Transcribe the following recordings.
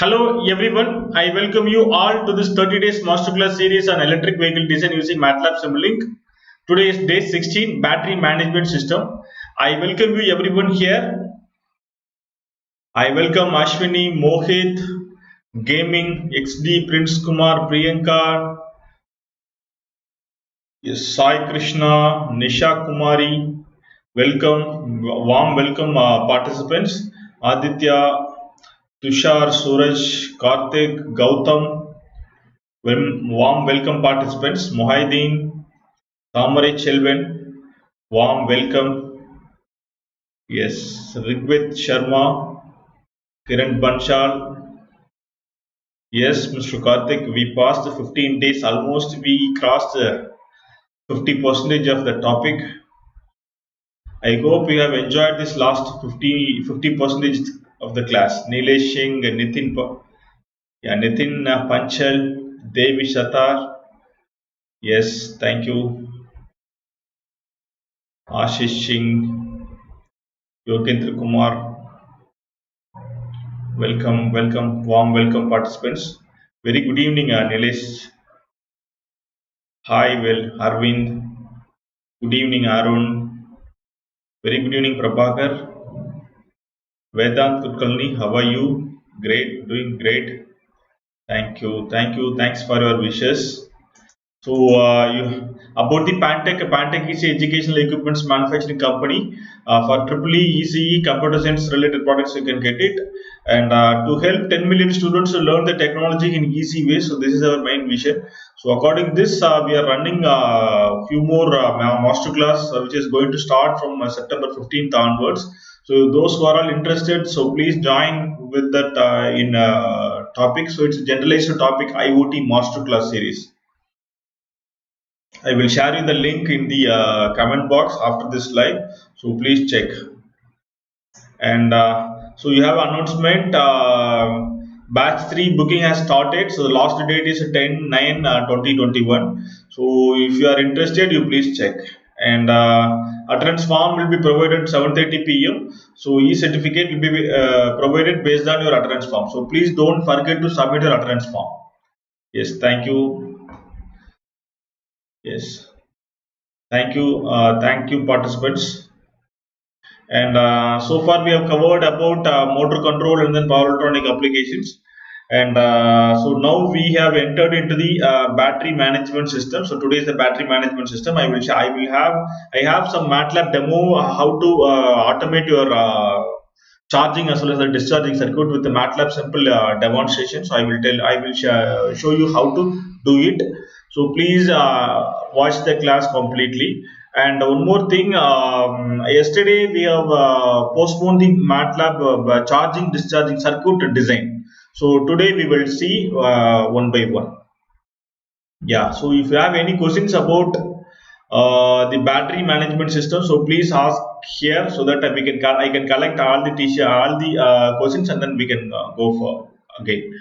Hello everyone, I welcome you all to this 30 days masterclass series on electric vehicle design using MATLAB Simulink. Today is day 16, battery management system. I welcome you everyone here. I welcome Ashwini, Mohit, Gaming, XD, Prince Kumar, Priyanka, yes, Sai Krishna, Nisha Kumari. Welcome, warm welcome participants. Aditya, Tushar, Suraj, Karthik, Gautam. Warm welcome participants. Mohideen, Thamare Chelven, warm welcome. Yes, Rigvit Sharma, Kiran Banshal. Yes, Mr. Karthik, we passed the 15 days almost. We crossed the 50% of the topic. I hope you have enjoyed this last 50% of the class. Nilesh Singh, Nitin Panchal, Devi Shatar. Yes, thank you. Ashish Singh, Yogendra Kumar, warm welcome participants. Very good evening, Nilesh. Hi, well, Arvind. Good evening, Arun. Very good evening, Prabhakar. Vedant Kulkarni, how are you? Great, doing great. Thanks for your wishes. So, about the Pantech is an educational equipments manufacturing company for triple ECE computer science related products. You can get it, and to help 10 million students to learn the technology in easy way. So, this is our main vision. So, according to this, we are running a few more masterclass, which is going to start from September 15th onwards. So, those who are all interested, so please join with that in topic. So, it's a generalized topic IoT masterclass series. I will share you the link in the comment box after this live. So please check. And so you have announcement. Batch 3 booking has started. So the last date is 10/9/2021. So if you are interested, you please check. And attendance form will be provided 7:30 p.m. So e-certificate will be provided based on your attendance form. So please don't forget to submit your attendance form. Yes, thank you. Yes. Thank you, participants. And so far we have covered about motor control and then power electronic applications. And so now we have entered into the battery management system. So today is the battery management system. I have some MATLAB demo how to automate your charging as well as the discharging circuit with the MATLAB simple demonstration. So I will show you how to do it. So please watch the class completely. And one more thing, yesterday we have postponed the MATLAB charging discharging circuit design. So today we will see one by one. Yeah. So if you have any questions about the battery management system, so please ask here so that I can collect all the questions and then we can go for again.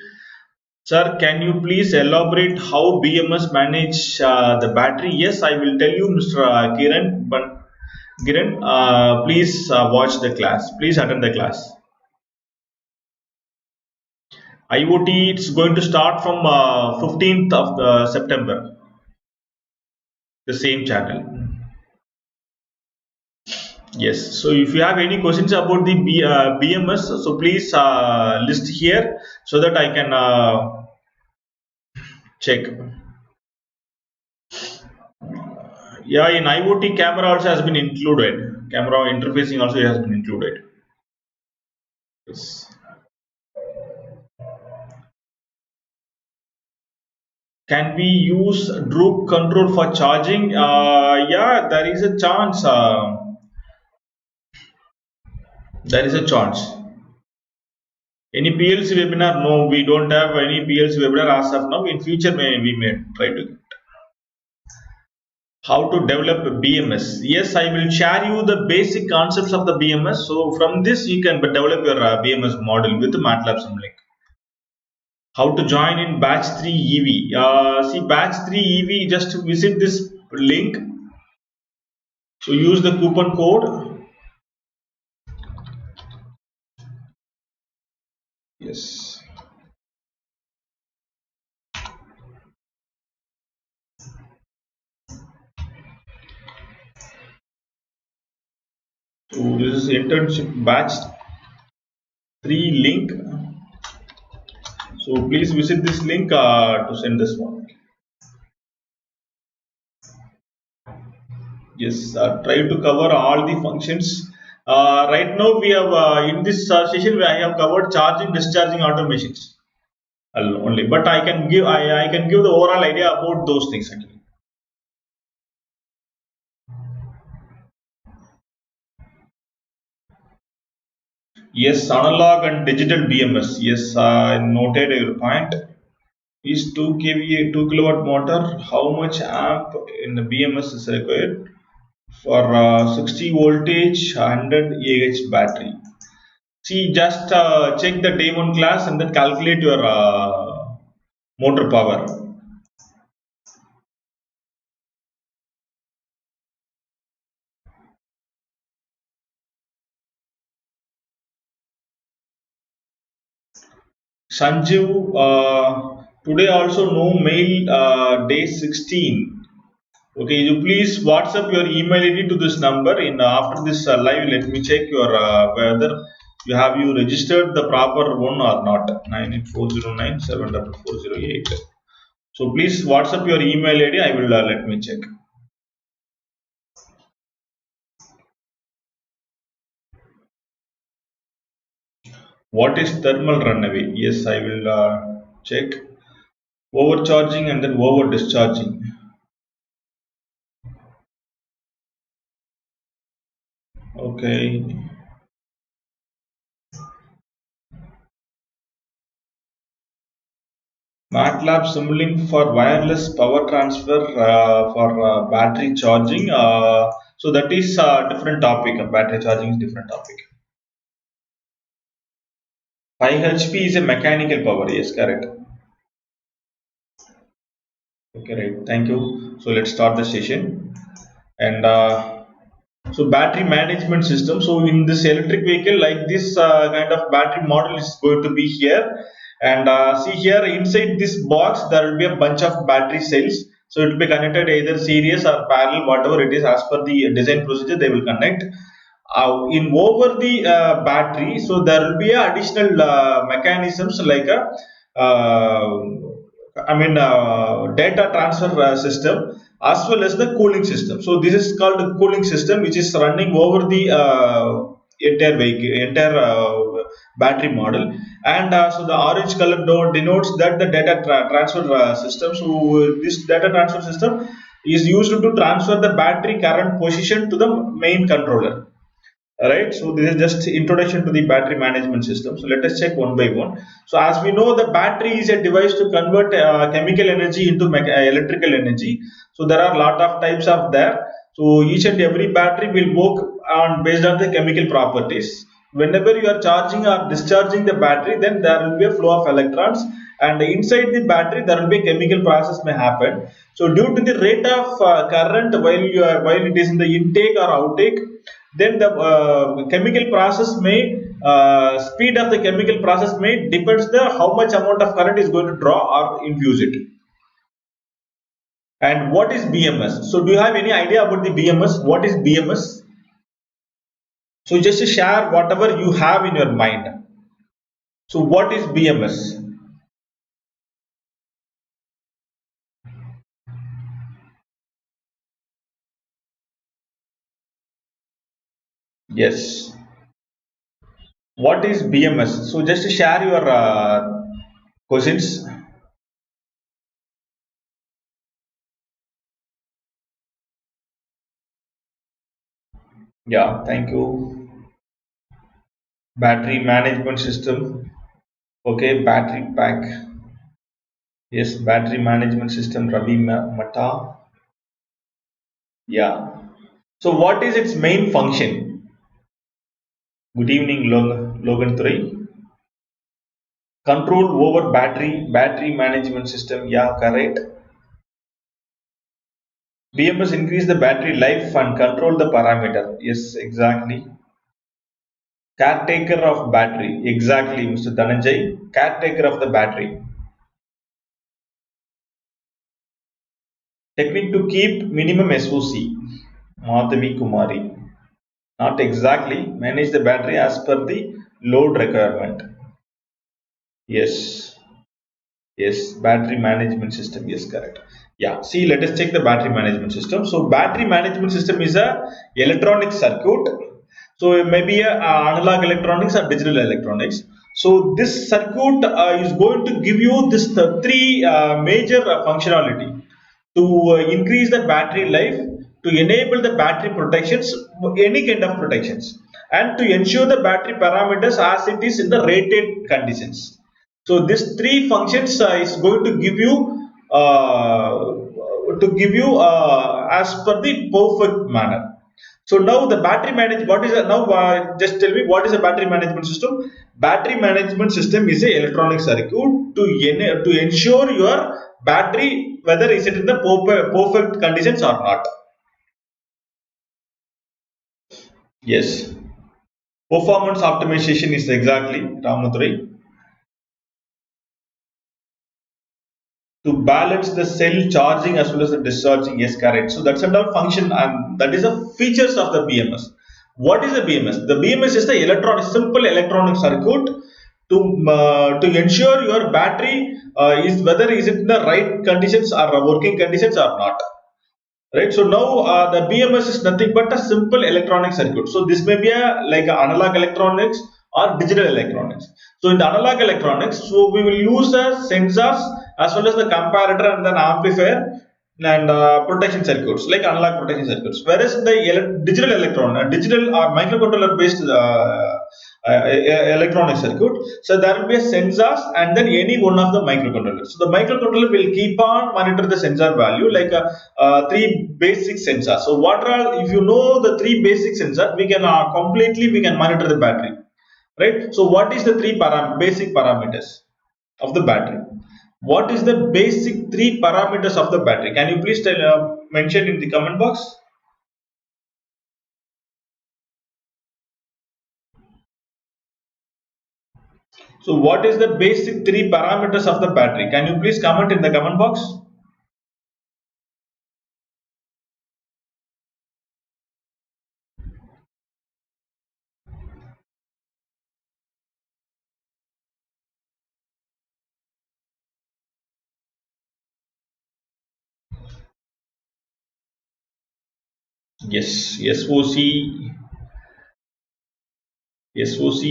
Sir, can you please elaborate how BMS manage the battery? Yes, I will tell you, Mr. Kiran. But Kiran, please watch the class. Please attend the class. IoT, it's going to start from 15th of September. The same channel. Yes. So if you have any questions about the BMS, so please list here so that I can check. Yeah, in IoT camera also has been included. Camera interfacing also has been included. Yes. Can we use Droop control for charging? Yeah, there is a chance. There is a chance. Any PLC webinar? No, we don't have any PLC webinar as of now. In future, we may try to. How to develop BMS? Yes, I will share you the basic concepts of the BMS. So from this, you can develop your BMS model with MATLAB Simulink. How to join in batch 3 EV? See, batch 3 EV, just visit this link. So use the coupon code. Yes. So this is internship batch 3 link. So please visit this link to send this one. Yes, try to cover all the functions. Right now we have in this session I have covered charging, discharging automations only, but I can give the overall idea about those things actually. Yes, analog and digital BMS. Yes, I noted your point. Is 2 kVA 2 kilowatt motor? How much amp in the BMS is required for 60 voltage 100 Ah battery? See, just check the day 1 class and then calculate your motor power. Sanjeev, today also no mail day 16. Okay, you please WhatsApp your email ID to this number. In after this live, let me check your whether you registered the proper one or not. 98409 So please WhatsApp your email ID. I will let me check. What is thermal runaway? Yes, I will check. Overcharging and then over discharging. Okay. MATLAB Simulink for wireless power transfer for battery charging. So that is a different topic. Battery charging is different topic. 5 HP is a mechanical power. Yes, correct. Okay, right. Thank you. So let's start the session. And so battery management system. So in this electric vehicle, like this kind of battery model is going to be here. And see here inside this box, there will be a bunch of battery cells. So it will be connected either series or parallel, whatever it is as per the design procedure, they will connect. In over the battery, so there will be additional mechanisms like a data transfer system as well as the cooling system. So this is called the cooling system, which is running over the entire vehicle, entire battery model, and so the orange color denotes that the data transfer system. So this data transfer system is used to transfer the battery current position to the main controller. Alright, so this is just introduction to the battery management system. So let us check one by one. So as we know, the battery is a device to convert chemical energy into electrical energy. So there are a lot of types of there. So each and every battery will work on based on the chemical properties. Whenever you are charging or discharging the battery, then there will be a flow of electrons, and inside the battery there will be a chemical process may happen. So due to the rate of current while it is in the intake or outtake, then the chemical process may speed of the chemical process may depends the how much amount of current is going to draw or infuse it. And what is BMS? So do you have any idea about the BMS? What is BMS? So just to share whatever you have in your mind. So what is BMS? Yes. What is BMS? So just to share your questions. Yeah, thank you. Battery management system. Okay, battery pack. Yes, battery management system, Ravi Mata. Yeah. So, what is its main function? Good evening, Logan 3. Control over battery management system. Yeah, correct. BMS increase the battery life and control the parameter. Yes, exactly. Caretaker of battery. Exactly, Mr. Dhananjay. Caretaker of the battery. Technique to keep minimum SOC. Madhavi Kumari. Not exactly. Manage the battery as per the load requirement. Yes. Yes, battery management system. Yes, correct. Yeah. See, let us check the battery management system. So, battery management system is a electronic circuit. So, it may be a analog electronics or digital electronics. So, this circuit is going to give you this three major functionality to increase the battery life, to enable the battery protections, any kind of protections, and to ensure the battery parameters as it is in the rated conditions. So these three functions is going to give you as per the perfect manner. So now the battery manage. What is now? Just tell me what is a battery management system? Battery management system is a electronic circuit to ensure your battery whether is it in the perfect conditions or not. Yes, performance optimization is exactly Ramathurai. To balance the cell charging as well as the discharging. Yes, correct. So that's another function and that is the features of the BMS. What is the BMS? The BMS is the simple electronic circuit to ensure your battery is whether is it in the right conditions or working conditions or not. Right. So now the BMS is nothing but a simple electronic circuit. So this may be a like a analog electronics or digital electronics. So in the analog electronics, so we will use the sensors as well as the comparator and then amplifier and protection circuits like analog protection circuits. Whereas the digital or microcontroller based electronic circuit, so there will be a sensors and then any one of the microcontrollers. So the microcontroller will keep on monitor the sensor value like three basic sensors. So what are if you know the three basic sensors, we can completely we can monitor the battery, right? So what is the basic parameters of the battery? What is the basic three parameters of the battery? Can you please mention in the comment box? So what is the basic three parameters of the battery? Can you please comment in the comment box? Yes, SOC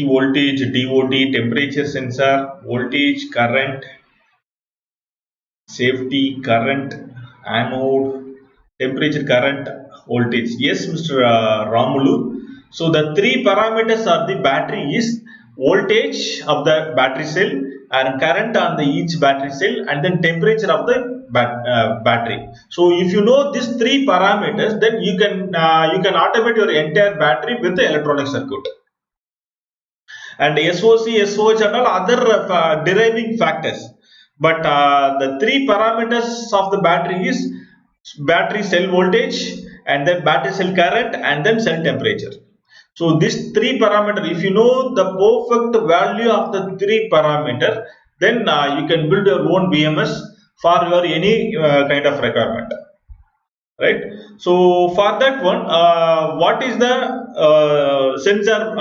voltage, DOT, temperature sensor, voltage, current, safety, current, anode, temperature, current, voltage. Yes, Mr. Ramulu. So the three parameters of the battery is voltage of the battery cell and current on the each battery cell and then temperature of the battery. So if you know these three parameters, then you can automate your entire battery with the electronic circuit. And SOC, SOH and all other deriving factors. But the three parameters of the battery is battery cell voltage and then battery cell current and then cell temperature. So these three parameter, if you know the perfect value of the three parameter, then you can build your own BMS for your any kind of requirement, right? So for that one, what is the sensor,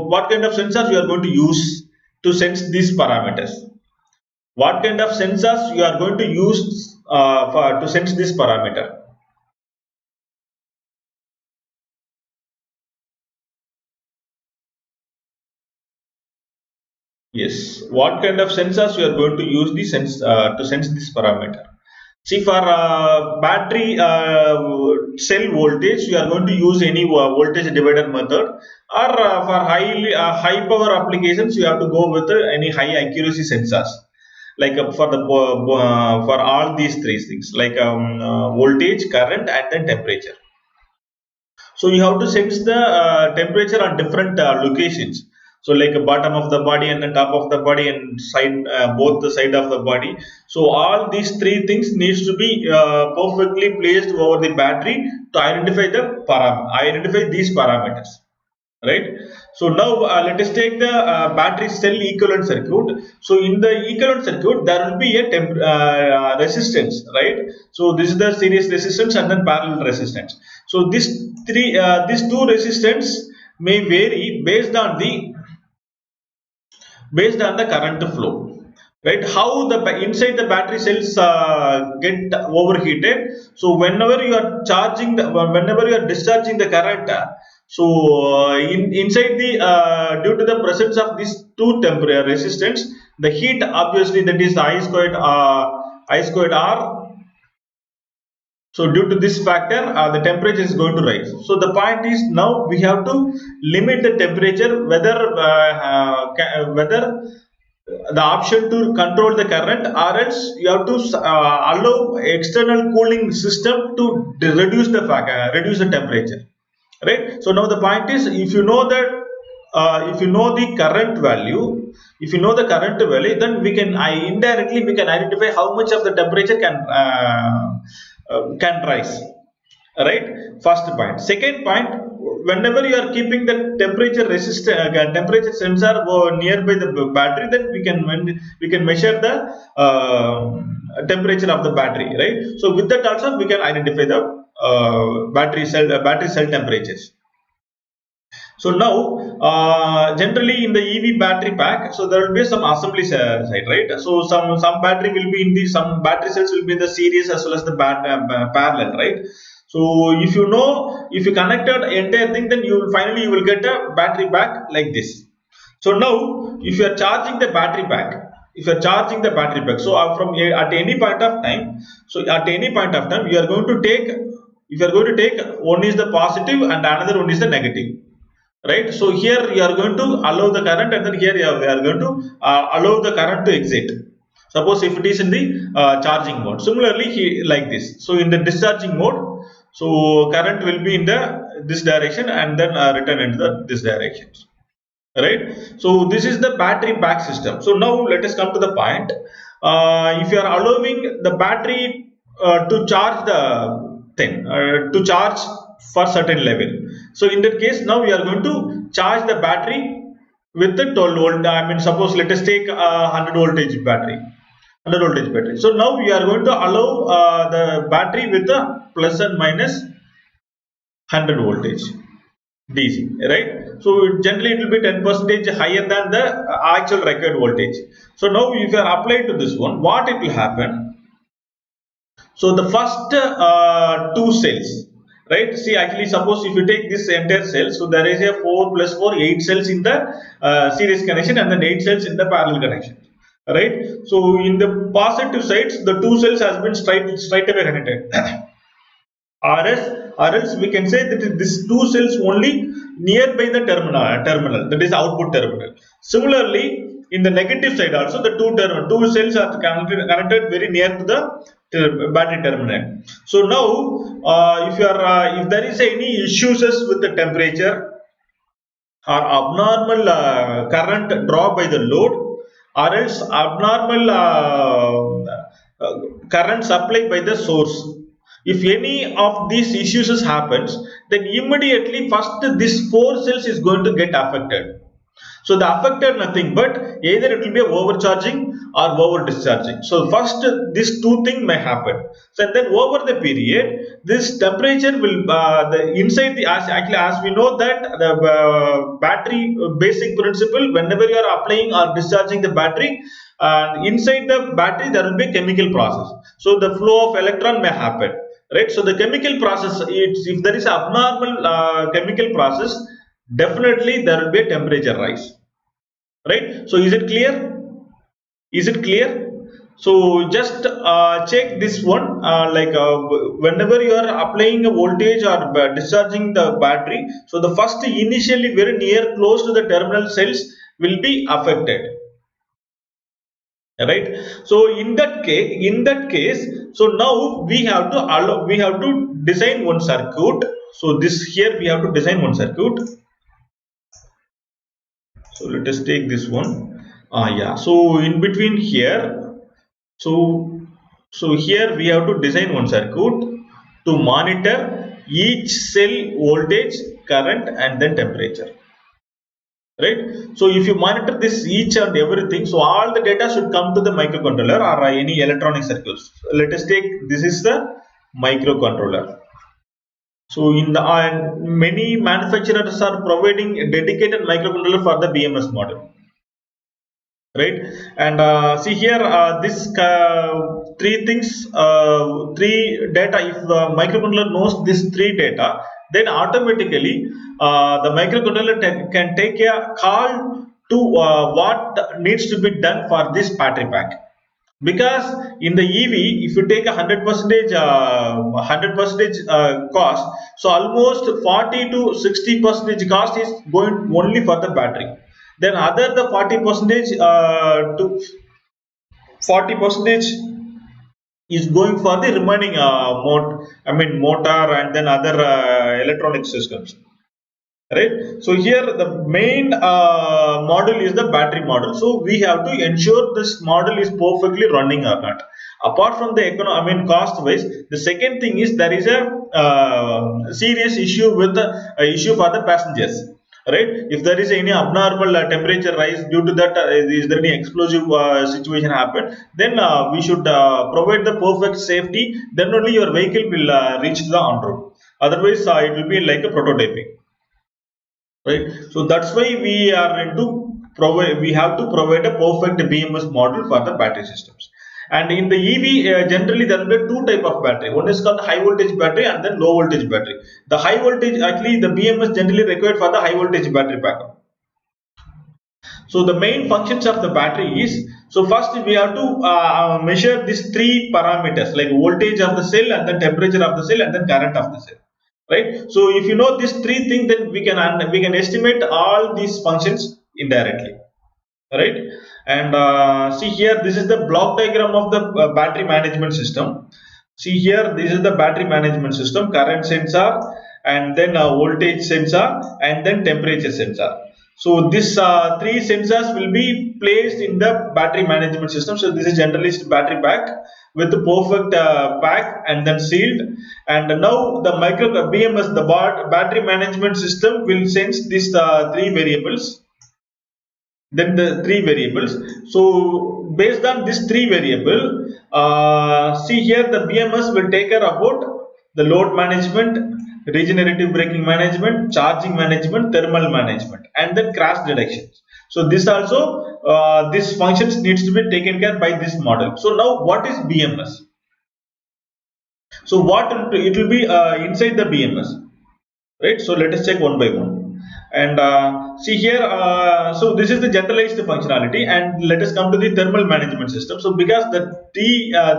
what kind of sensors you are going to use to sense these parameters? What kind of sensors you are going to use to sense this parameter? Yes, what kind of sensors you are going to use the to sense this parameter? See, for battery cell voltage, you are going to use any voltage divider method, or for high power applications, you have to go with any high accuracy sensors. Like for all these three things, like voltage, current, and then temperature. So you have to sense the temperature on different locations. So like the bottom of the body and the top of the body and side, both the side of the body. So all these three things needs to be perfectly placed over the battery to identify these parameters, right? So now let us take the battery cell equivalent circuit. So in the equivalent circuit there will be a resistance, right? So this is the series resistance and then parallel resistance. So these two resistance may vary based on the current flow, right? How the inside the battery cells get overheated. So whenever you are charging whenever you are discharging the current, inside the due to the presence of these two temporary resistance, the heat obviously, that is I squared R. So due to this factor, the temperature is going to rise. So the point is, now we have to limit the temperature, whether the option to control the current, or else you have to allow external cooling system to reduce the temperature, right? So now the point is, if you know that if you know the current value, then we can indirectly we can identify how much of the temperature can rise, right? First point. Second point, whenever you are keeping the temperature sensor nearby the battery, then we can measure the temperature of the battery, right? So with that also we can identify the battery cell temperatures. So now, generally in the EV battery pack, so there will be some assembly side, right? So some battery will be in the, some battery cells will be in the series as well as the parallel, right? So if you connected entire thing, then you will get a battery pack like this. So now, if you are charging the battery pack, so from at any point of time, you are going to take, one is the positive and another one is the negative, right? So here you are going to allow the current, and then here we are going to allow the current to exit. Suppose if it is in the charging mode. Similarly, like this. So in the discharging mode, so current will be in this direction and then return into this direction, right? So this is the battery pack system. So now let us come to the point. If you are allowing the battery to charge the thing, to charge for certain level, so in that case, now we are going to charge the battery with the 12 volt. I mean, suppose let us take a 100 voltage battery. So now we are going to allow the battery with a plus and minus 100 voltage DC, right? So generally it will be 10% higher than the actual required voltage. So now if you are applied to this one, what it will happen? So the first two cells, right? See, actually, suppose if you take this entire cell, so there is a 4 plus 4, 8 cells in the series connection and then 8 cells in the parallel connection, right? So in the positive sides, the two cells has been straight away connected. or else we can say that this two cells only nearby the terminal, that is output terminal. Similarly, in the negative side also, the two cells are connected very near to the battery terminal. So now, if there is any issues with the temperature or abnormal current draw by the load, or else abnormal current supply by the source, if any of these issues happens, then immediately first this 4 cells is going to get affected. So the affected nothing but either it will be overcharging or over discharging. So first these two things may happen. So then over the period, this temperature will inside the as we know that the battery basic principle, whenever you are applying or discharging the battery, inside the battery there will be a chemical process. So the flow of electron may happen, right? So the chemical process, if there is abnormal chemical process, definitely there will be a temperature rise, right? So is it clear? So just check this one, whenever you are applying a voltage or discharging the battery, so the first initially very near close to the terminal cells will be affected, right? So in that case, so now we have to design one circuit. So this here we have to design one circuit. So let us take this one. Yeah. So in between here, so here we have to design one circuit to monitor each cell voltage, current, and then temperature. Right. So if you monitor this each and everything, so all the data should come to the microcontroller or any electronic circuits. Let us take, this is the microcontroller. So in the many manufacturers are providing a dedicated microcontroller for the BMS model, right? And see here, this three things, three data. If the microcontroller knows this three data, then automatically the microcontroller can take a call to what needs to be done for this battery pack. Because in the EV, if you take a 100% cost, so almost 40 to 60% cost is going only for the battery. Then other the 40% to 40 percentage is going for the remaining motor and then other electronic systems, right? So here the main model is the battery model, so we have to ensure this model is perfectly running or not. Apart from the cost wise, the second thing is there is a serious issue with the issue for the passengers, right? If there is any abnormal temperature rise, due to that is there any explosive situation happen, then we should provide the perfect safety, then only your vehicle will reach the on road. Otherwise it will be like a prototyping, right? So that's why we are into provide, we have to provide a perfect BMS model for the battery systems. And in the EV, generally there will be two type of battery. One is called high voltage battery and then low voltage battery. The high voltage, actually the BMS generally required for the high voltage battery backup. So the main functions of the battery is, so first we have to measure these three parameters, like voltage of the cell and then temperature of the cell and then current of the cell, right? So if you know these three things, then we can estimate all these functions indirectly, right? And see here, this is the block diagram of the battery management system. See here, this is the battery management system, current sensor and then voltage sensor and then temperature sensor. So this three sensors will be placed in the battery management system. So this is generalist battery pack with the perfect pack and then sealed. And now the micro BMS, the battery management system, will sense these three variables. Then the three variables. So based on this three variable, see here the BMS will take care about the load management, regenerative braking management, charging management, thermal management, and then crash detection. So this also this functions needs to be taken care by this model. So now what is BMS? So what it will be inside the BMS, right? So let us check one by one. And see here, so this is the generalized functionality, and let us come to the thermal management system. So because the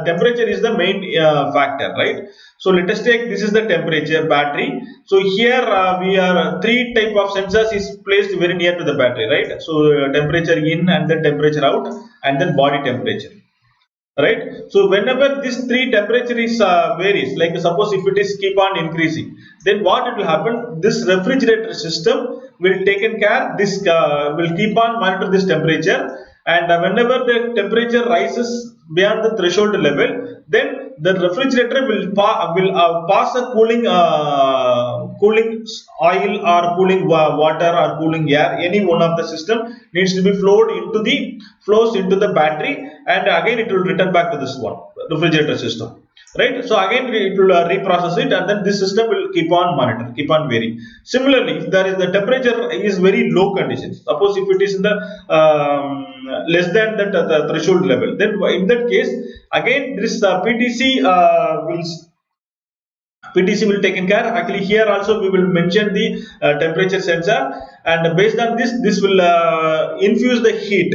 temperature is the main factor, right? So let us take, this is the temperature battery. So here we are three type of sensors is placed very near to the battery, right? So temperature in and then temperature out and then body temperature, right? So whenever this three temperature is varies, like suppose if it is keep on increasing, then what it will happen, this refrigerator system will taken care, this will keep on monitor this temperature, and whenever the temperature rises beyond the threshold level, then the refrigerator will pass a cooling oil or cooling water or cooling air, any one of the system needs to be flows into the battery, and again it will return back to this one refrigerator system, right? So again it will reprocess it, and then this system will keep on monitor, keep on varying. Similarly, if there is the temperature is very low conditions, suppose if it is in the less than that the threshold level, then in that case again this PTC will taken care. Actually here also we will mention the temperature sensor, and based on this will infuse the heat,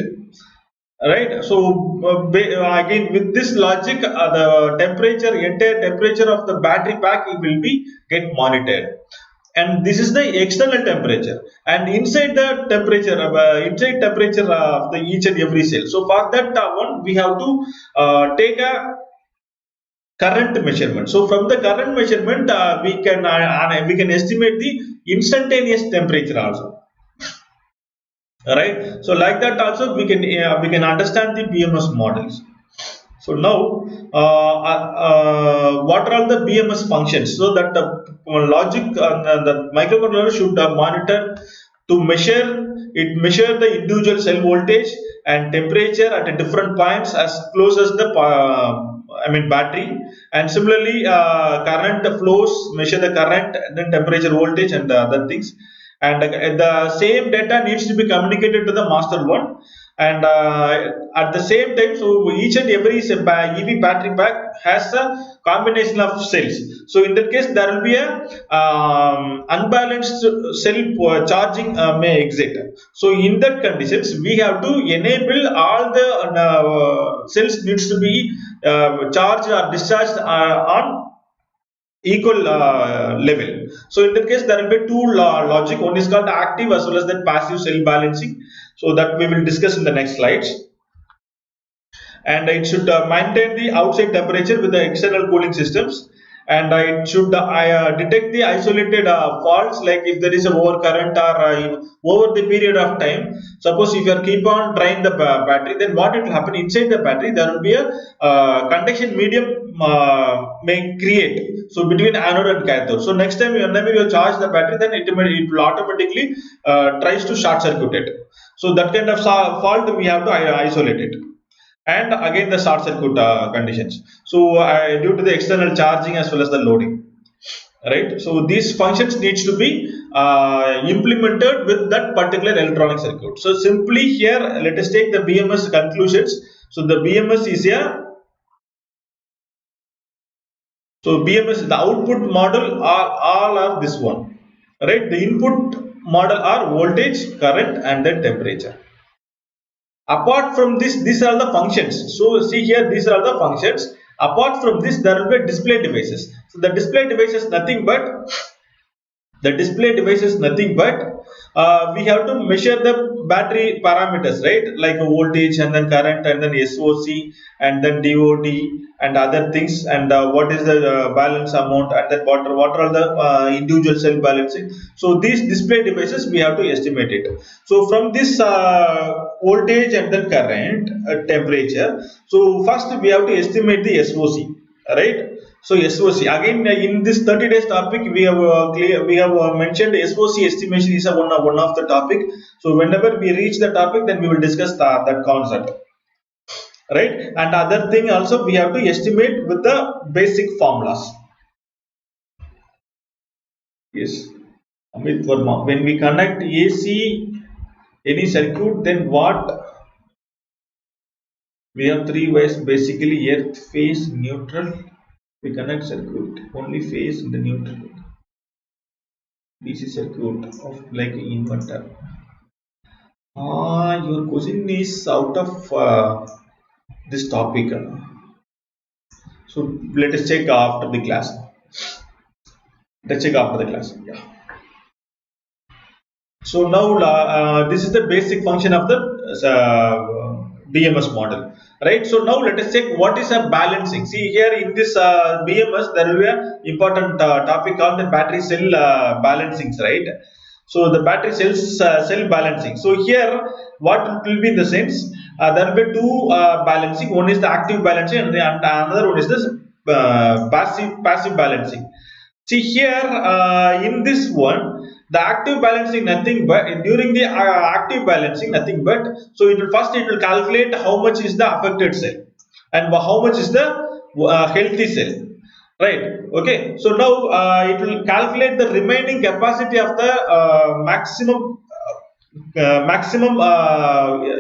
right? So again with this logic, the entire temperature of the battery pack will be get monitored, and this is the external temperature, and inside the temperature of the each and every cell. So for that one we have to take a current measurement. So from the current measurement we can estimate the instantaneous temperature also, right? So like that also we can understand the BMS models. So now what are all the BMS functions? So that the logic the microcontroller should monitor to measure the individual cell voltage and temperature at different points as close as the battery, and similarly current flows, measure the current, then temperature, voltage, and other things. And the same data needs to be communicated to the master one, and at the same time, so each and every EV battery pack has a combination of cells. So in that case, there will be a unbalanced cell charging may exit. So in that conditions, we have to enable all the cells needs to be charged or discharged on equal level. So in that case, there will be two logic. One is called active as well as that passive cell balancing. So that we will discuss in the next slides. And it should maintain the outside temperature with the external cooling systems, and it should detect the isolated faults, like if there is a overcurrent or over the period of time. Suppose if you keep on drain the battery, then what it will happen inside the battery, there will be a conduction medium may create, so between anode and cathode. So next time whenever you charge the battery, then it will automatically tries to short circuit it. So that kind of fault we have to isolate it. And again the short circuit conditions, so due to the external charging as well as the loading, right? So these functions needs to be implemented with that particular electronic circuit. So simply here let us take the BMS conclusions. So the BMS is BMS, the output model all are this one, right? The input model are voltage, current, and then temperature. Apart from this, these are the functions. So see here, these are the functions. Apart from this, there will be display devices. So the display device is nothing but we have to measure the battery parameters, right? Like a voltage and then current and then SOC and then DOD and other things, and what is the balance amount, and then what are the individual cell balancing. So these display devices we have to estimate it. So from this voltage and then current, temperature, so first we have to estimate the SOC, right? So SOC, again in this 30 days topic we have mentioned SOC estimation is one of the topic. So whenever we reach the topic, then we will discuss that concept, right? And other thing also we have to estimate with the basic formulas. Yes, Amit Verma, when we connect AC any circuit, then what? We have three ways basically: earth, phase, neutral. We connect circuit only phase in the neutral. DC circuit of like inverter. Your question is out of this topic. So let us check after the class. Let's check after the class. Yeah. So now this is the basic function of the BMS model, right? So now let us check what is a balancing. See here in this BMS, there will be an important topic called the battery cell balancings, right? So the battery cells cell balancing. So here what will be in the sense, there will be two balancing. One is the active balancing and another one is this passive balancing. See here in this one, the active balancing nothing but during the active balancing nothing but, so it will calculate how much is the affected cell and how much is the healthy cell, right? Okay, so now it will calculate the remaining capacity of the maximum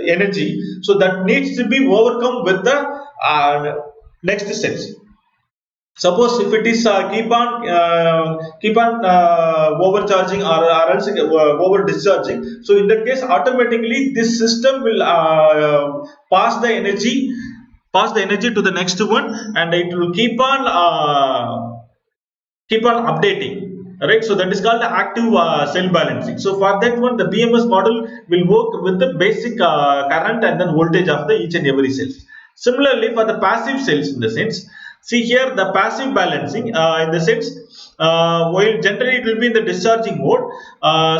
energy, so that needs to be overcome with the next cells. Suppose if it is keep on overcharging or else over discharging, so in that case automatically this system will pass the energy to the next one, and it will keep on updating, right? So that is called the active cell balancing. So for that one, the BMS model will work with the basic current and then voltage of the each and every cells. Similarly for the passive cells, in the sense, see here the passive balancing in the sense, while generally it will be in the discharging mode,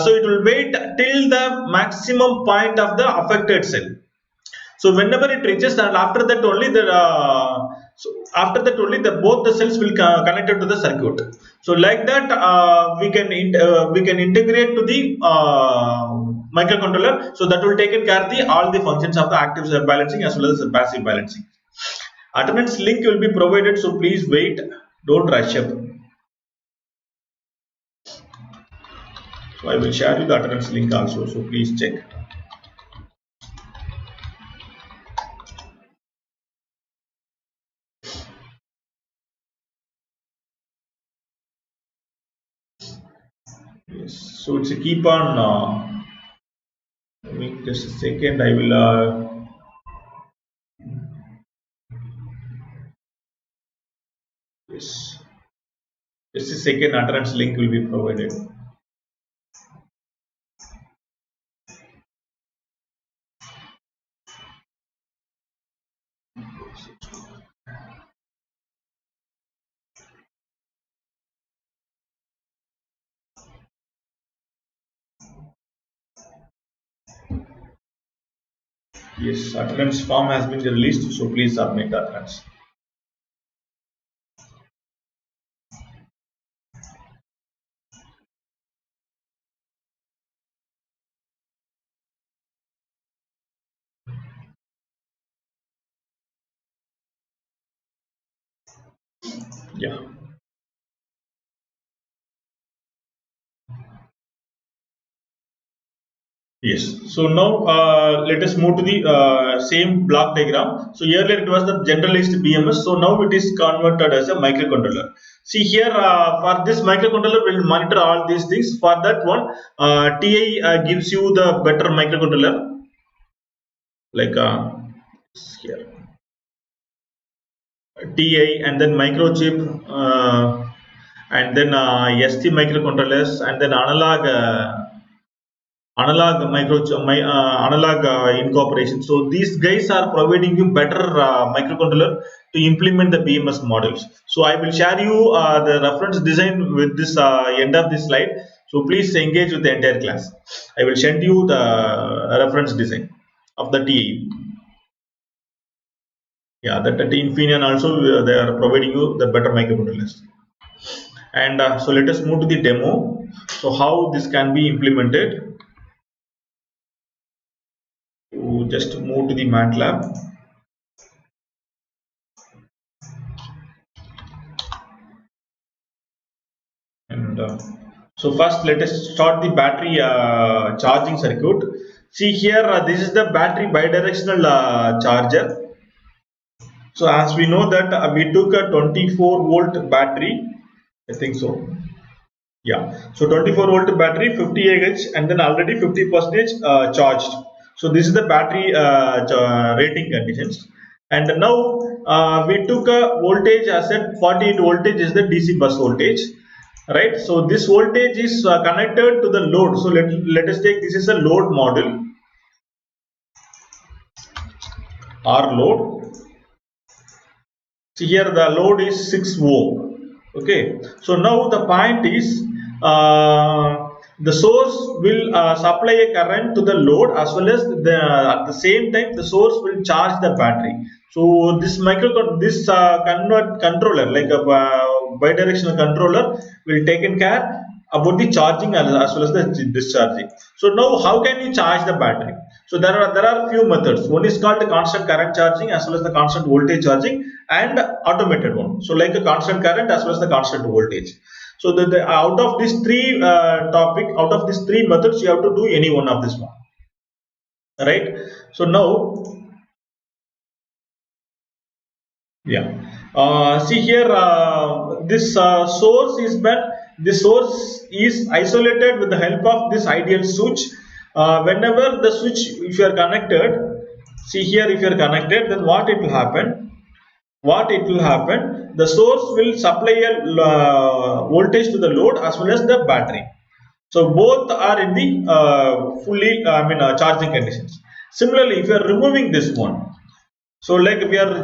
so it will wait till the maximum point of the affected cell. So whenever it reaches, and after that only both the cells will connected to the circuit. So like that we can integrate to the microcontroller. So that will take care of all the functions of the active cell balancing as well as the passive balancing. Attendance link will be provided, so please wait, don't rush up. So I will share you the attendance link also, so please check. Yes, so it's a keep on wait just a second, I will yes, just a second, attendance link will be provided. Yes, attendance form has been released, so please submit the attendance. Yeah. Yes. So now let us move to the same block diagram. So earlier it was the generalized BMS. So now it is converted as a microcontroller. See here for this microcontroller will monitor all these things. For that one, TI gives you the better microcontroller, like here TI, and then microchip, and then ST microcontrollers, and then analog incorporation. So these guys are providing you better microcontroller to implement the BMS models. So I will share you the reference design with this end of this slide. So please engage with the entire class. I will send you the reference design of the TE. Yeah, that the Infineon also they are providing you the better microcontrollers. And so let us move to the demo. So how this can be implemented. To just move to the MATLAB. And so first let us start the battery charging circuit. See here, this is the battery bidirectional charger. So as we know that we took a 24-volt battery, I think so. Yeah, so 24-volt battery, 50 Ah, and then already 50% charged. So this is the battery rating conditions. And now we took a voltage as at 48 voltage is the DC bus voltage, right? So this voltage is connected to the load. So let us take this is a load model, R load. See here the load is 6 ohm. Okay, so now the point is the source will supply a current to the load, as well as at the same time the source will charge the battery. So this controller, like a bidirectional controller, will take care about the charging as well as the discharging. So now how can you charge the battery? So there are few methods. One is called the constant current charging as well as the constant voltage charging, and automated one. So like a constant current as well as the constant voltage. So out of these three out of these three methods, you have to do any one of this one, right? So now, yeah, see here, this source is isolated with the help of this ideal switch. Whenever the switch, if you are connected, see here, if you are connected, then what it will happen? The source will supply a voltage to the load as well as the battery. So both are in the fully charging conditions. Similarly, if you are removing this one, so like we are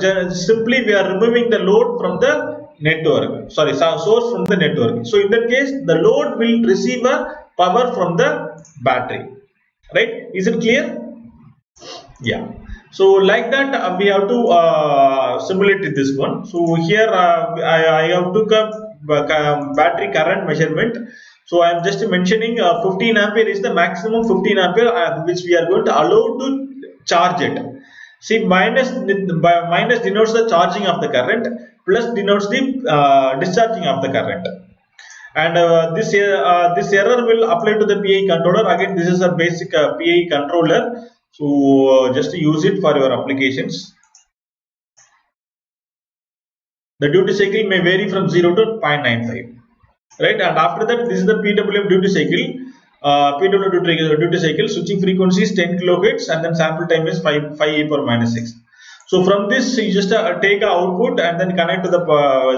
removing the load from the network, sorry, source from the network. So in that case, the load will receive a power from the battery, right? Is it clear? Yeah. So like that we have to simulate this one. So here I have took a battery current measurement. So I am just mentioning 15 ampere is the maximum 15 ampere which we are going to allow to charge it. See, minus denotes the charging of the current, plus denotes the discharging of the current. And this error will apply to the PI controller. Again, this is a basic PI controller, so just use it for your applications. The duty cycle may vary from 0 to 0.95, right? And after that, this is the PWM duty cycle. PWM duty cycle, switching frequency is 10 kilohertz and then sample time is 5e power minus 6. So from this, you just take an output and then connect to the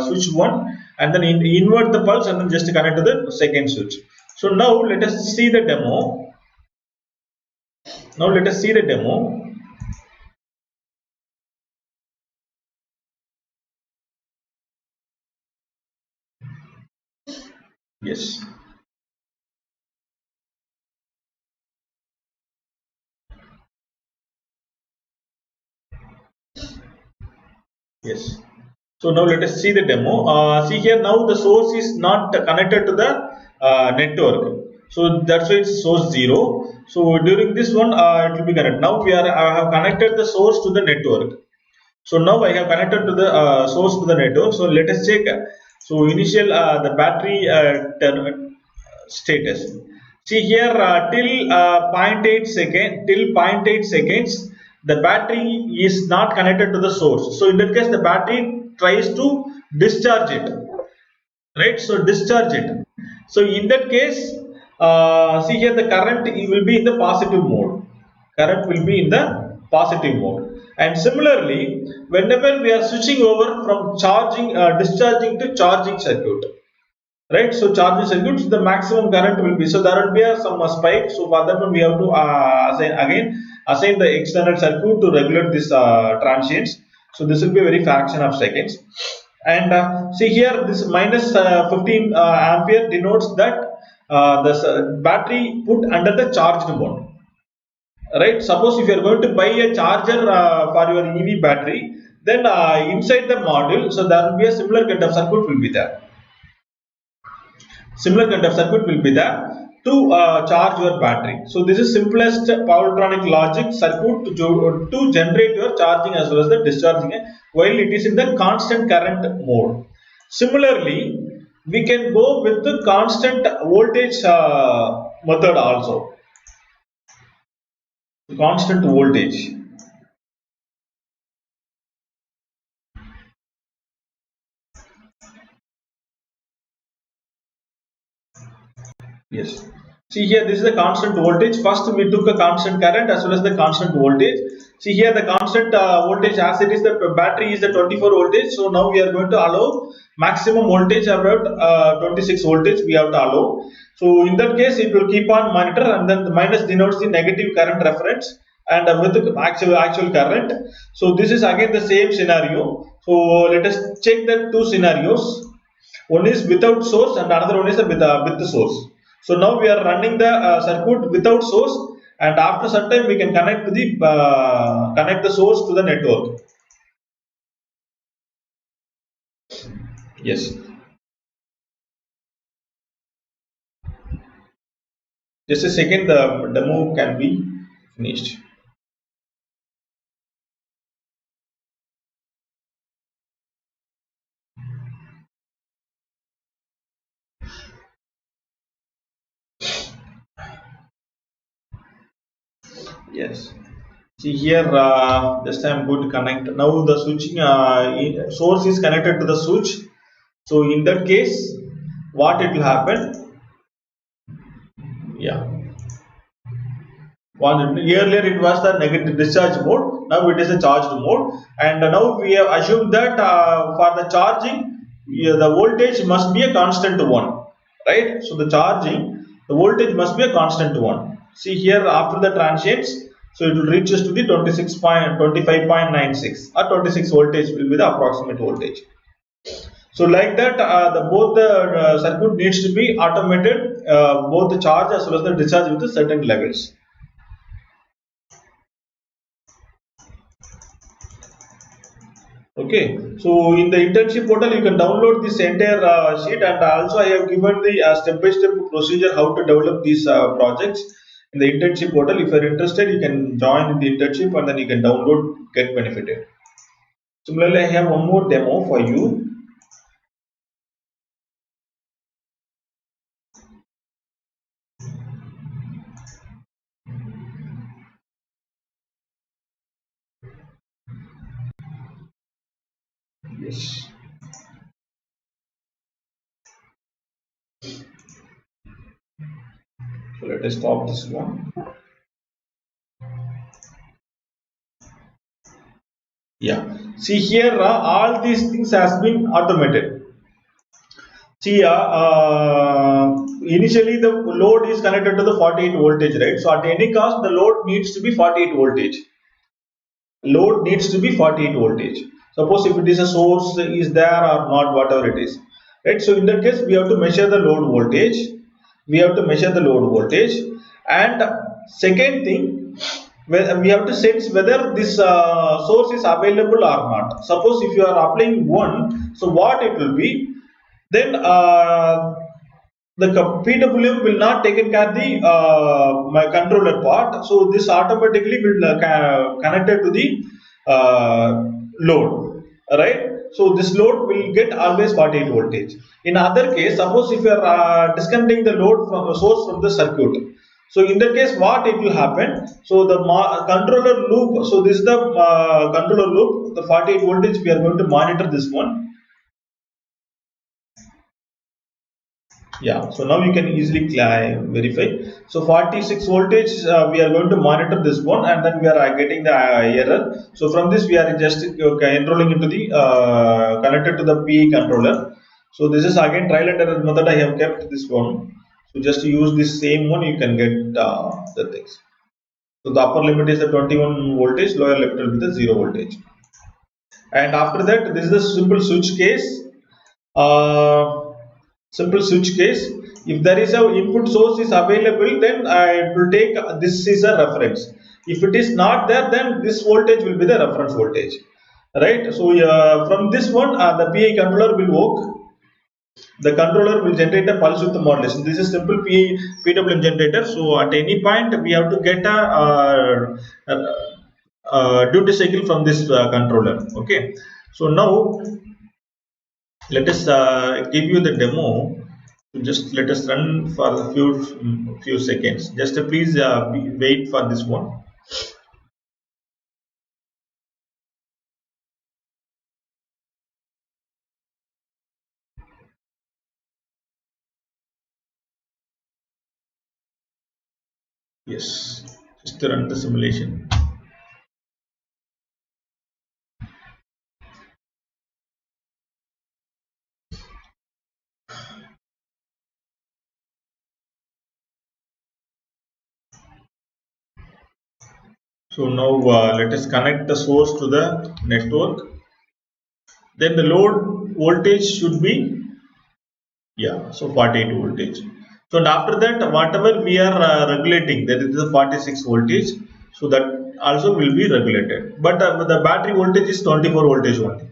switch 1 and then invert the pulse and then just connect to the second switch. So now let us see the demo. Yes. Yes. So now let us see the demo. See here, now the source is not connected to the network. So that's why it's source 0. So during this one, it will be connected. Now I have connected the source to the network. So now I have connected to the source to the network. So let us check. So initial the battery status. See here till 0.8 seconds, the battery is not connected to the source. So in that case, the battery tries to discharge it, right? So discharge it. So in that case, see here the current will be in the positive mode. And similarly, whenever we are switching over from discharging to charging circuit, right? So charging circuits, the maximum current will be, so there will be some spike. So for that one, we have to assign the external circuit to regulate this transients. So this will be a very fraction of seconds. And see here, this minus 15 ampere denotes that the battery put under the charged mode. Right? Suppose if you are going to buy a charger for your EV battery, then inside the module, so there will be a similar kind of circuit will be there. To charge your battery. So this is simplest powertronic logic circuit to generate your charging as well as the discharging while it is in the constant current mode. Similarly, we can go with the constant voltage method also. Constant voltage. Yes. See here, this is the constant voltage. First, we took a constant current as well as the constant voltage. See here, the constant voltage, as it is, the battery is the 24 voltage. So now we are going to allow maximum voltage about 26 voltage. We have to allow. So in that case, it will keep on monitor, and then the minus denotes the negative current reference, and with the actual current. So this is again the same scenario. So let us check the two scenarios. One is without source and another one is with the source. So now we are running the circuit without source, and after some time we can connect the source to the network. Yes. Just a second, the demo can be finished. Yes. See here, just I am going to connect. Now the switching source is connected to the switch. So in that case, what it will happen? Yeah. Earlier it was the negative discharge mode. Now it is a charged mode. And now we have assumed that for the charging, the voltage must be a constant one, right? So the voltage must be a constant one. See here, after the transients, so it will reach us to the 25.96 or 26 voltage will be the approximate voltage. So like that, both the circuit needs to be automated, both the charge as well as the discharge with certain levels. Okay, so in the internship portal you can download this entire sheet, and also I have given the step-by-step procedure how to develop these projects. in the internship portal. If you're interested, you can join in the internship and then you can download, get benefited. Similarly, I have one more demo for you. Yes. So let us stop this one. Yeah. See here, all these things has been automated. See, initially the load is connected to the 48 voltage, right? So at any cost, the load needs to be 48 voltage. Load needs to be 48 voltage. Suppose if it is a source is there or not, whatever it is, right? So in that case, we have to measure the load voltage. We have to measure the load voltage, and second thing, we have to sense whether this source is available or not. Suppose if you are applying 1, so what it will be, then the PWM will not take care the my controller part, so this automatically will connected to the load, right? So this load will get always 48 voltage. In other case, suppose if you are disconnecting the load from the source from the circuit, so in that case, what it will happen? So the controller loop. So this is the controller loop. The 48 voltage. We are going to monitor this one. Yeah. So now you can easily verify. So 46 voltage. We are going to monitor this one, and then we are getting the error. So from this, we are just enrolling into the connected to the PE controller. So this is again trial and error method. I have kept this one. So just use this same one, you can get the things. So the upper limit is the 21 voltage, lower limit will be the 0 voltage. And after that, this is the simple switch case. Simple switch case. If there is a input source is available, then it will take this is a reference. If it is not there, then this voltage will be the reference voltage, right? So from this one, the PI controller will work. The controller will generate a pulse width modulation. This is simple PWM generator. So at any point we have to get a duty cycle from this controller. Okay. So now let us give you the demo. Just let us run for a few seconds. Just please wait for this one. Yes, just run the simulation. So now let us connect the source to the network. Then the load voltage should be, yeah, so 48 voltage. So and after that, whatever we are regulating, that is the 46 voltage, so that also will be regulated. But the battery voltage is 24 voltage only,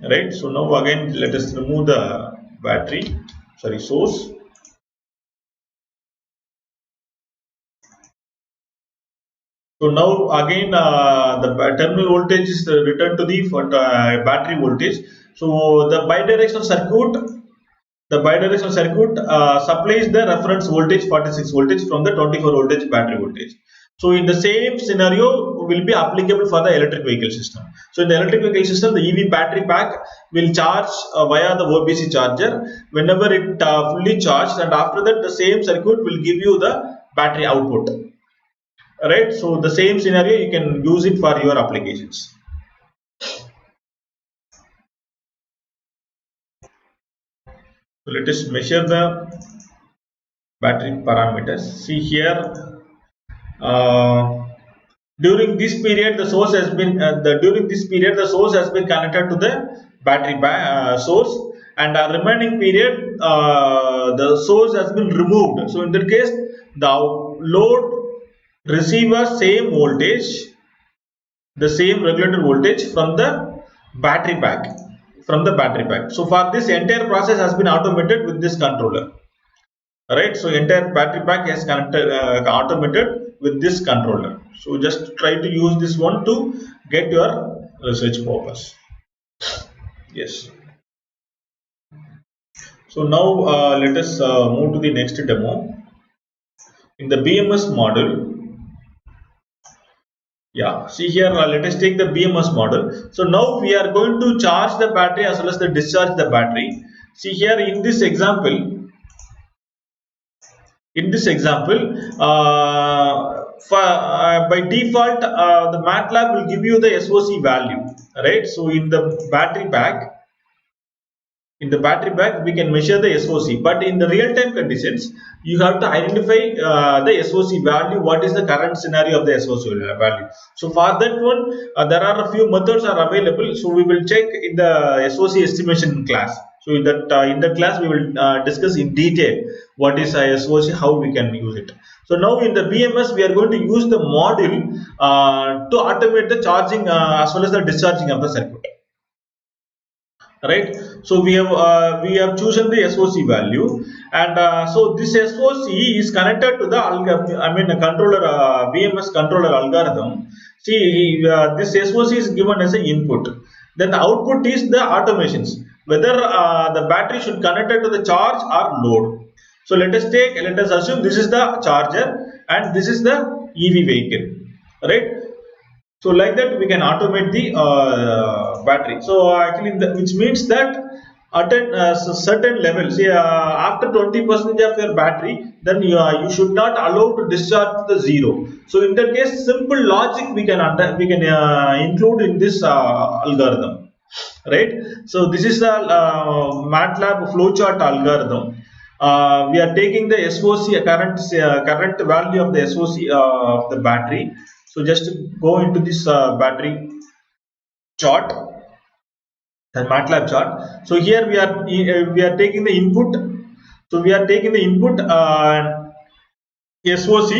right? So now again let us remove the battery, sorry, source. So now again the terminal voltage is returned to the battery voltage. So the bidirectional circuit supplies the reference voltage 46 voltage from the 24 voltage battery voltage. So in the same scenario will be applicable for the electric vehicle system. So in the electric vehicle system, the EV battery pack will charge via the OBC charger whenever it fully charged, and after that the same circuit will give you the battery output. Right, so the same scenario you can use it for your applications. So let us measure the battery parameters. See here, during this period the source has been connected to the battery source, and remaining period the source has been removed. So in that case, the load receives same voltage, the same regulated voltage from the battery pack. So for this entire process has been automated with this controller. right? So entire battery pack is connected, automated with this controller. So just try to use this one to get your research purpose. Yes. So now let us move to the next demo. In the BMS model, yeah, see here, let us take the BMS model. So now we are going to charge the battery as well as the discharge the battery. See here in this example, by default, the MATLAB will give you the SOC value, right? So in the battery pack, we can measure the SOC, but in the real-time conditions, you have to identify the SOC value. What is the current scenario of the SOC value? So for that one, there are a few methods are available. So we will check in the SOC estimation class. So in that class, we will discuss in detail what is SOC, how we can use it. So now in the BMS, we are going to use the module to automate the charging as well as the discharging of the circuit. Right, so we have chosen the SOC value, and so this SOC is connected to the controller, BMS controller algorithm. See, this SOC is given as an input, then the output is the automations, whether the battery should connect it to the charge or load. So let us assume this is the charger and this is the EV vehicle, right? So like that we can automate the battery. So actually, which means that at a certain level, say after 20% of your battery, then you should not allow to discharge the zero. So in that case, simple logic we can include in this algorithm, right? So this is the MATLAB flowchart algorithm. We are taking the SOC current value of the SOC of the battery. So just go into this battery chart, the MATLAB chart. So here we are taking the input. So we are taking the input SOC.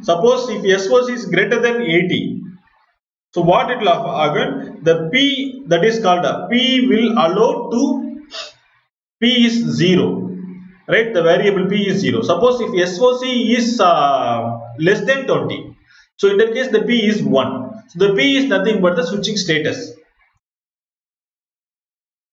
Suppose if SOC is greater than 80, so what it will happen? The P, that is called P, will allow to P is 0, right? The variable P is 0. Suppose if SOC is less than 20, so in that case the P is 1. So the P is nothing but the switching status.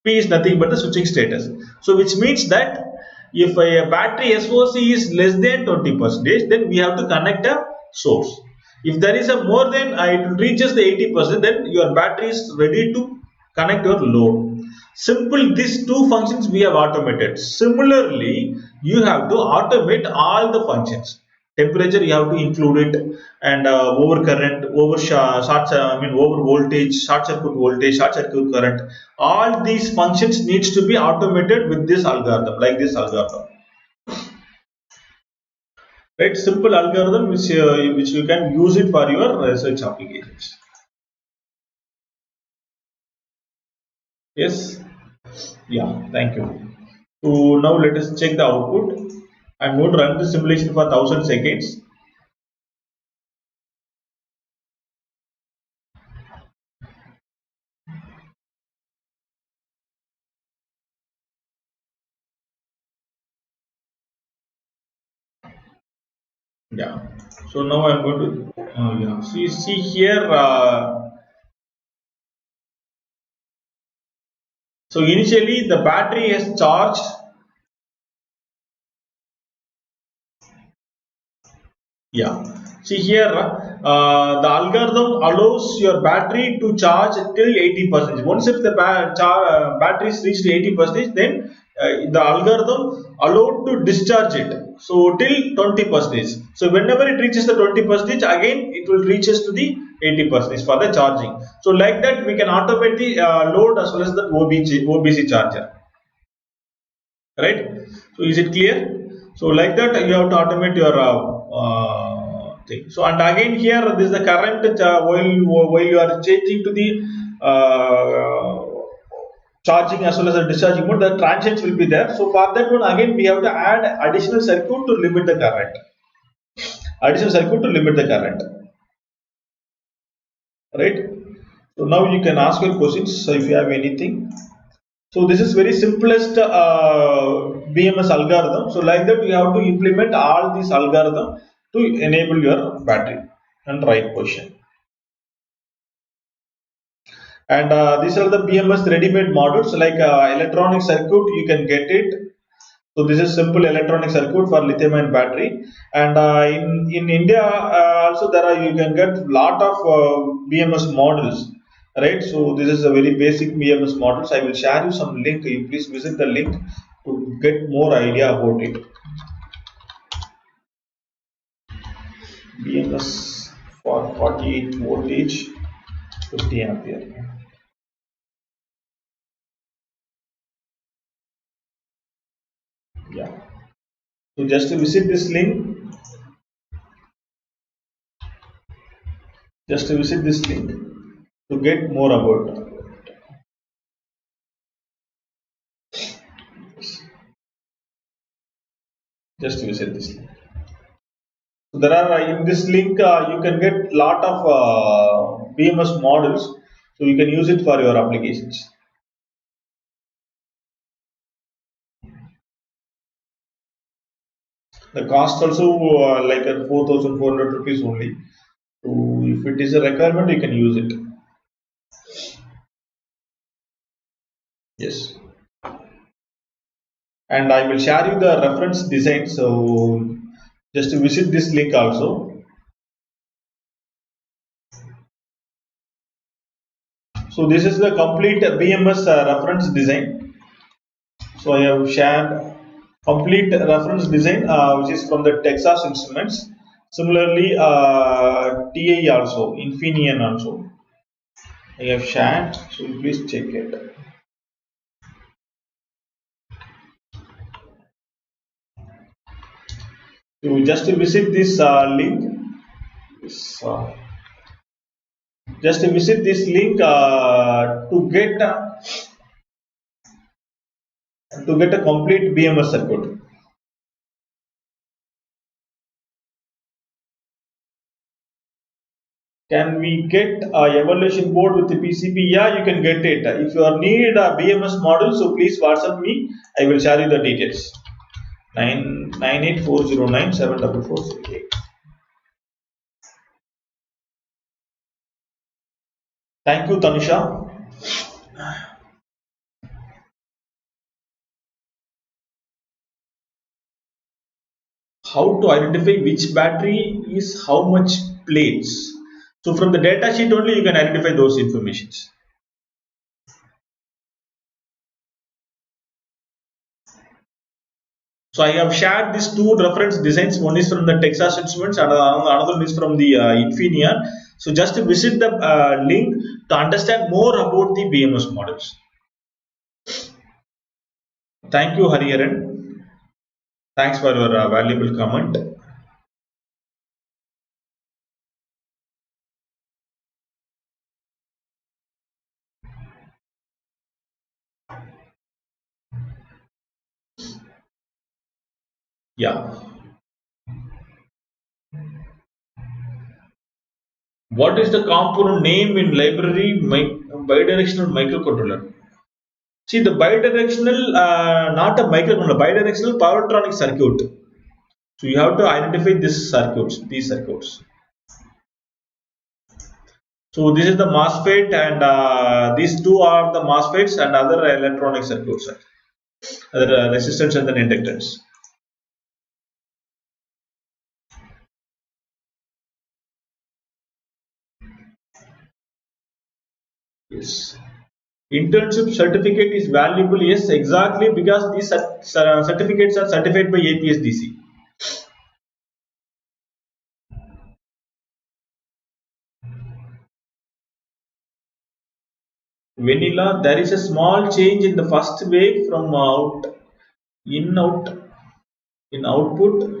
P is nothing but the switching status. So which means that if a battery SOC is less than 20%, then we have to connect a source. If there is a more than it reaches the 80%, then your battery is ready to connect your load. Simple, these two functions we have automated. Similarly, you have to automate all the functions. Temperature you have to include it, and over current, over over voltage, short circuit current. All these functions needs to be automated with this algorithm, like this algorithm. Right, simple algorithm which you can use it for your research applications. Yes, yeah, thank you. So now let us check the output. I'm going to run the simulation for 1000 seconds. Yeah. So now I'm going to yeah. See here. So initially the battery is charged. Yeah. See here, the algorithm allows your battery to charge till 80%. Once if the battery is reached 80%, then the algorithm allowed to discharge it. So till 20%. So whenever it reaches the 20%, again it will reaches to the 80% for the charging. So like that we can automate the load as well as the OBC charger. Right? So is it clear? So like that you have to automate your thing. So and again here this is the current while you are changing to the charging as well as the discharging mode, the transients will be there. So for that one again we have to add additional circuit to limit the current. Right? So now you can ask your questions. So if you have anything. So this is very simplest BMS algorithm. So like that you have to implement all these algorithm to enable your battery and right position. And these are the BMS ready-made models like electronic circuit, you can get it. So this is simple electronic circuit for lithium-ion battery. And in India also there are, you can get lot of BMS models, right? So this is a very basic BMS models. I will share you some link. You please visit the link to get more idea about it. BMS for 48 voltage, 50 ampere. Yeah. So just to visit this link, to get more about. Just visit this link. So there are in this link you can get lot of BMS models, so you can use it for your applications. The cost also like 4,400 rupees only. So if it is a requirement, you can use it. Yes. And I will share you the reference design. So just to visit this link also. So this is the complete BMS reference design. So I have shared complete reference design which is from the Texas Instruments. Similarly, TI also, Infineon also. I have shared, so please check it. You just visit this link. This, just visit this link to get a complete BMS circuit. Can we get a evaluation board with the PCB? Yeah, you can get it. If you need a BMS model, so please WhatsApp me. I will share you the details. 99840974408. Thank you, Tanisha. How to identify which battery is how much plates? So from the data sheet only you can identify those informations. So I have shared these two reference designs. One is from the Texas Instruments and another one is from the Infineon. So just visit the link to understand more about the BMS models. Thank you, Hariharan. Thanks for your valuable comment. Yeah. What is the component name in library bidirectional microcontroller? See the bidirectional, not a microcontroller, bidirectional power electronic circuit. So you have to identify these circuits. So this is the MOSFET and these two are the MOSFETs and other electronic circuits, other resistance and then inductance. Yes. Internship certificate is valuable. Yes, exactly, because these certificates are certified by APSDC. Vanilla, there is a small change in the first wave from in out in output.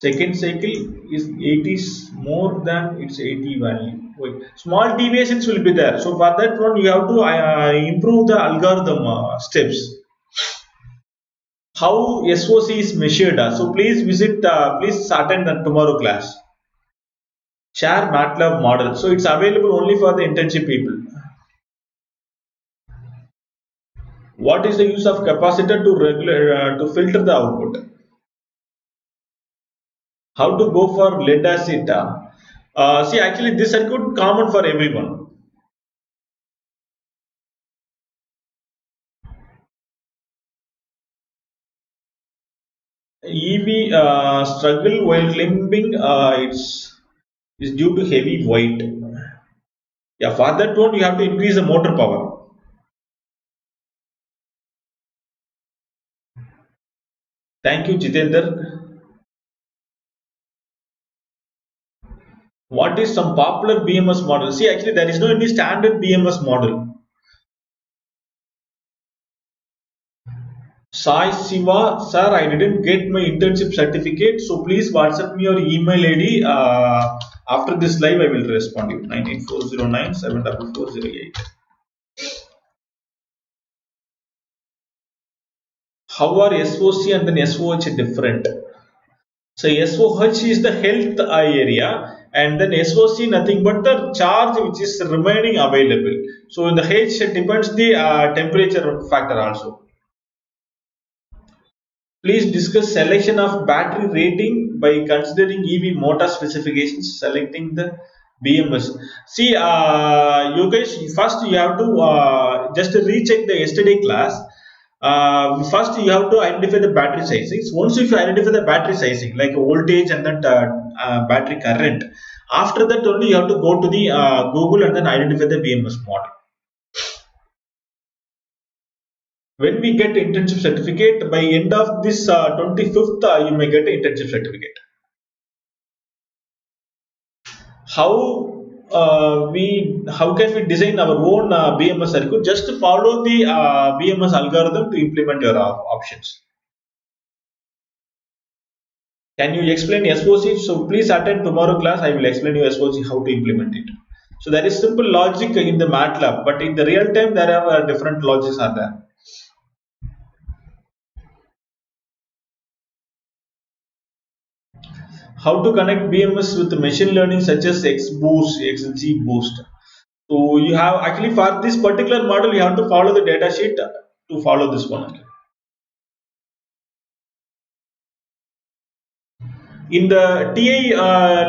Second cycle is 80 more than its 80 value. Wait, small deviations will be there. So for that one, you have to improve the algorithm steps. How SOC is measured. So please visit, please attend the tomorrow class. Share MATLAB model. So it's available only for the internship people. What is the use of capacitor to to filter the output? How to go for lead acid? See, actually, this circuit common for everyone. EV struggle while climbing. It's due to heavy weight. Yeah, for that one you have to increase the motor power. Thank you, Jitendra. What is some popular BMS model? See, actually, there is no any standard BMS model. Sai Siva, sir, I didn't get my internship certificate, so please WhatsApp me your email ID. After this live, I will respond you. 98409 74408. How are SOC and then SOH different? So SOH is the health area, and then SOC nothing but the charge which is remaining available. So in the H depends the temperature factor also. Please discuss selection of battery rating by considering EV motor specifications, selecting the BMS. See, you guys, first you have to just recheck the yesterday class. First, you have to identify the battery sizings. Once if you identify the battery sizing, like voltage and then battery current, after that only you have to go to the Google and then identify the BMS model. When we get internship certificate, by end of this 25th, you may get internship certificate. How can we design our own BMS circuit? Just follow the BMS algorithm to implement your options. Can you explain SOC? So please attend tomorrow class. I will explain you SOC how to implement it. So there is simple logic in the MATLAB, but in the real time there are different logics are there. How to connect BMS with machine learning such as XBoost, XGBoost. So you have actually for this particular model you have to follow the data sheet to follow this one. In the TI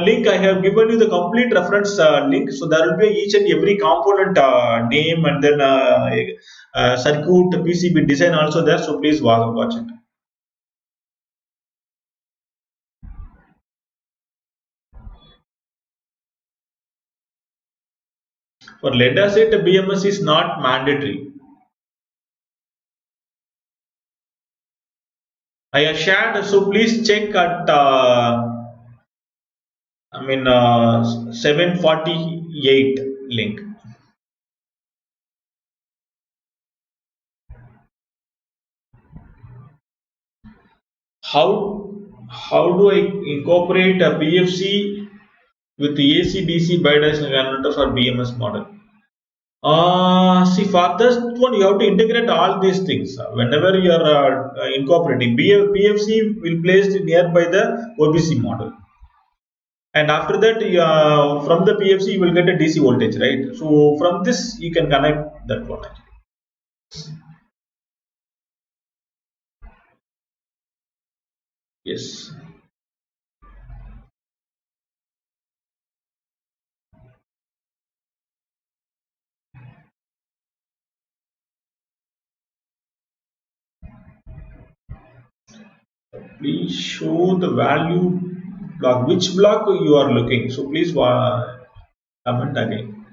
link, I have given you the complete reference link. So there will be each and every component name and then circuit PCB design also there. So please watch it. For lead acid, BMS is not mandatory. I have shared, so please check at 748 link. How do I incorporate a PFC with the AC DC bidirectional converter for BMS model? See, for this one, you have to integrate all these things. Whenever you are incorporating, PFC will placed nearby the OBC model, and after that, from the PFC, you will get a DC voltage, right? So from this, you can connect that one. Yes. Please show the value block. Which block you are looking? So please comment again.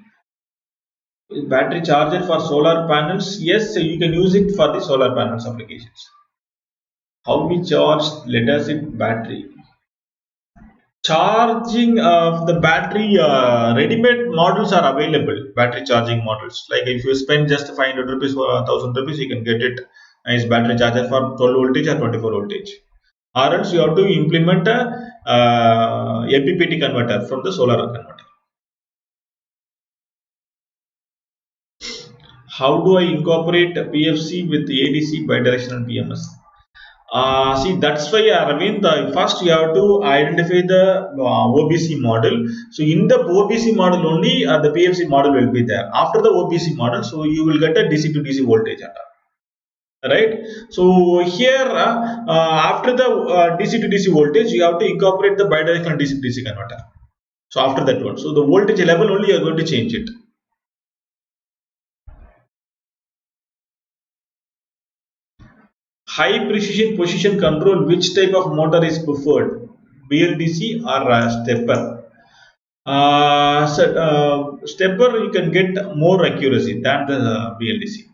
Battery charger for solar panels? Yes, you can use it for the solar panels applications. How we charge lead acid battery? Charging of the battery, ready-made models are available. Battery charging models. Like if you spend just 500 rupees or 1000 rupees, you can get it nice battery charger for 12 voltage or 24 voltage. Or else you have to implement a MPPT converter from the solar converter. How do I incorporate PFC with ADC bidirectional BMS? See, that's why Arvind, first you have to identify the OBC model. So in the OBC model only, the PFC model will be there. After the OBC model, so you will get a DC to DC voltage. right? So here after the DC to DC voltage, you have to incorporate the bidirectional DC to DC converter. So after that one, so the voltage level only you are going to change it. High precision position control, which type of motor is preferred, BLDC or stepper? Stepper you can get more accuracy than the BLDC.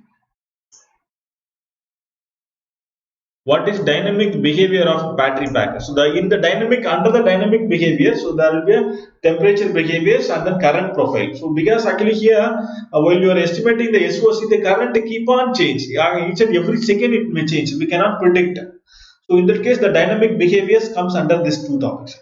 What is dynamic behavior of battery pack? So in the dynamic, under the dynamic behavior, so there will be a temperature behaviors and then current profile. So because actually here while you are estimating the SOC, the current keep on change. Each and every second it may change, we cannot predict. So in that case the dynamic behaviors comes under these two topics.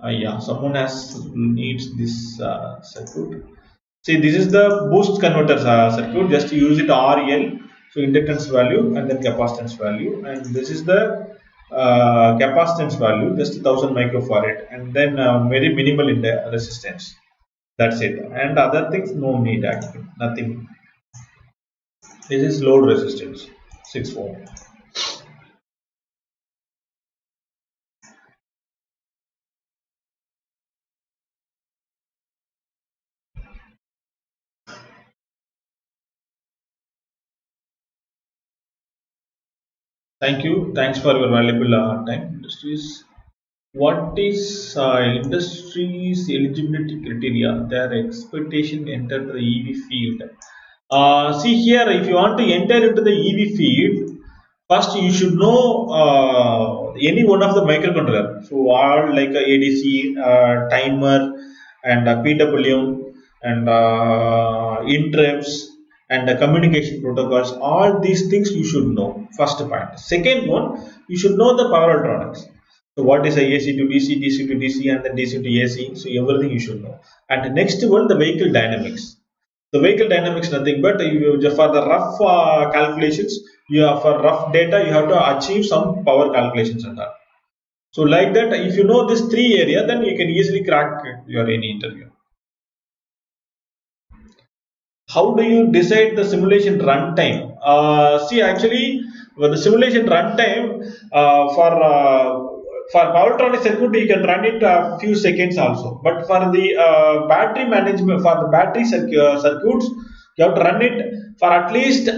Yeah, someone has needs this circuit. See, this is the boost converter circuit. Just use it RL, so inductance value and then capacitance value, and this is the capacitance value, just 1000 microfarad, and then very minimal in the resistance. That's it, and other things no need actually, nothing. This is load resistance, 6 ohm. Thank you. Thanks for your valuable time. Industries. What is industry's eligibility criteria? Their expectation enter the EV field. See here, if you want to enter into the EV field, first you should know any one of the microcontroller. So all like ADC, timer, and PWM, and interrupts, and communication protocols. All these things you should know. First point. Second one, you should know the power electronics. So what is a AC to DC, DC to DC, and then DC to AC? So everything you should know. And the next one, the vehicle dynamics. The vehicle dynamics nothing but for the rough calculations, you have for rough data you have to achieve some power calculations and that. So like that, if you know this three area, then you can easily crack your any interview. How do you decide the simulation runtime? See, actually, with the simulation runtime for power electronic circuit, you can run it a few seconds also. But for the battery management, for the battery circuits, you have to run it for at least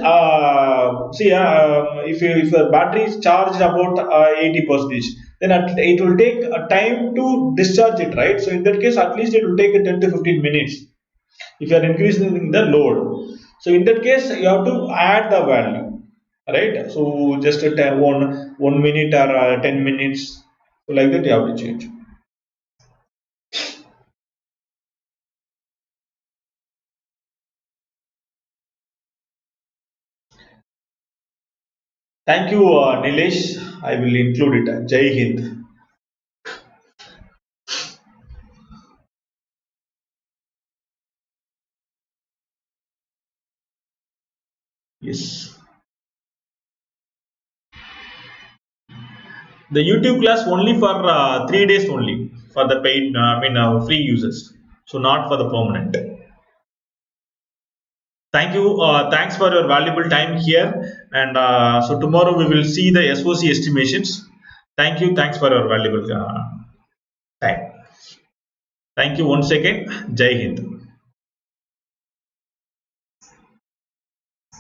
if your battery is charged about 80%, then it will take a time to discharge it, right? So in that case, at least it will take 10 to 15 minutes if you are increasing the load. So in that case you have to add the value, right? So just a 1 minute or 10 minutes, so like that you have to change. Thank you, Nilesh. I will include it. Jai Hind. Yes, the YouTube class only for 3 days only for the paid free users, so not for the permanent. Thank you. Thanks for your valuable time here. And so tomorrow we will see the SOC estimations. Thank you. Thanks for your valuable time. Thank you once again. Jai Hind.